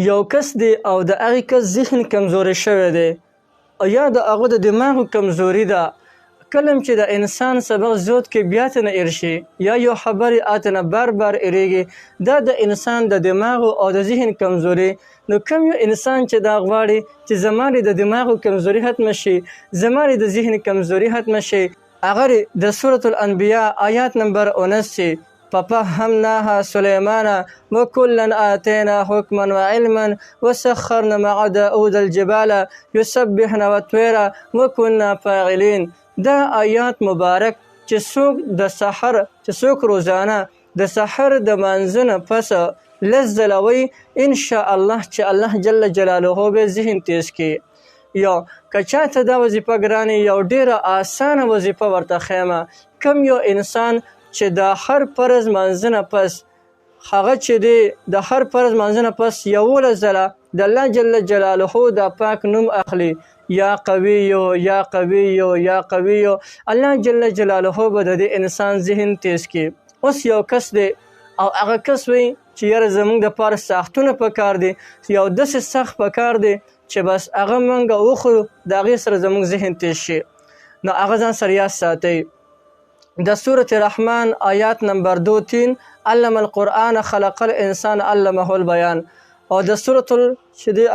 یو کس دی او د هغې کس ذهن کمزوری شوی دی یا د هغه د دماغو کمزوري ده، کله چې د انسان سبق زود کې بیا ته نه ایر شي یا یو خبرې اته نه بار بار اریږي، دا د انسان د دماغو او د ذهن کمزوري. نو کوم یو انسان چې دا غواړي چې زما د دماغو کمزوري ختمه شي، زما د ذهن کمزوري ختمه شي، هغه د سورة الانبیاء آیات نمبر 79 ففهمناها سلیمان وکلا آتینا حکما وعلما وسخرنا مع داود الجبال یسبحن والطیر وکنا فاعلین. دا آیات مبارک چې څوک روزانه د سحر د مانځه نه پس لس ځله وایي، انشاءالله چې الله جل جلاله به ذهن تیز کړي. یا که چاته دا وظیفه ګرانې یو ډیره آسانه وظیفه ورته ښیمه، کم یو انسان چې د هر فرض مانځه نه پس هغه چې دی د هر فرض مانځه نه پس 11 ځله د الله جل جلاله د پاک نوم اخلي، یا قویو یا قویو یا قویو، الله جل جلاله به د دې انسان ذهن تیز کړي. اوس یو کس دی او هغه کس وایي چې یاره زموږ دپاره ساختونه پکار دی، یو داسې سخت پکار دی چې بس هغه موږ وخورو د هغې سره زموږ ذهن تیز شي. نو هغه ځان سره یاد ساتئ. د سورة رحمان آیات نمبر 2-3 علم القرآن خلق الانسان علمه البیان، او د سورة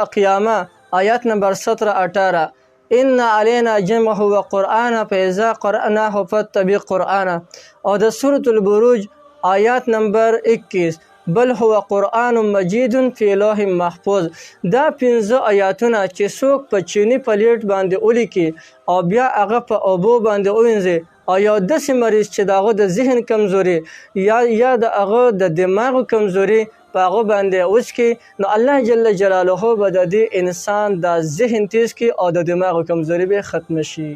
القیامه آیات نمبر 17-18 ان علینا جمعه و قرآن فاذا قرأناه فاتبع قرآن، او د سورة البروج آیات نمبر 21 بل هو قرآن مجید فی لوح محفوظ. دا 15 آیاتونه چې څوک په چینی پلیټ باندې ولیکي او بیا هغه په اوبو باندې ووینځي، او یو داسې مریض چې د هغه د ذهن کمزوري یا د هغه د دماغو کمزوري په هغه باندې وڅکي، نو الله جل جلاله به د دې انسان د ذهن تیز کړي او د دماغو کمزوري به ختمه شي.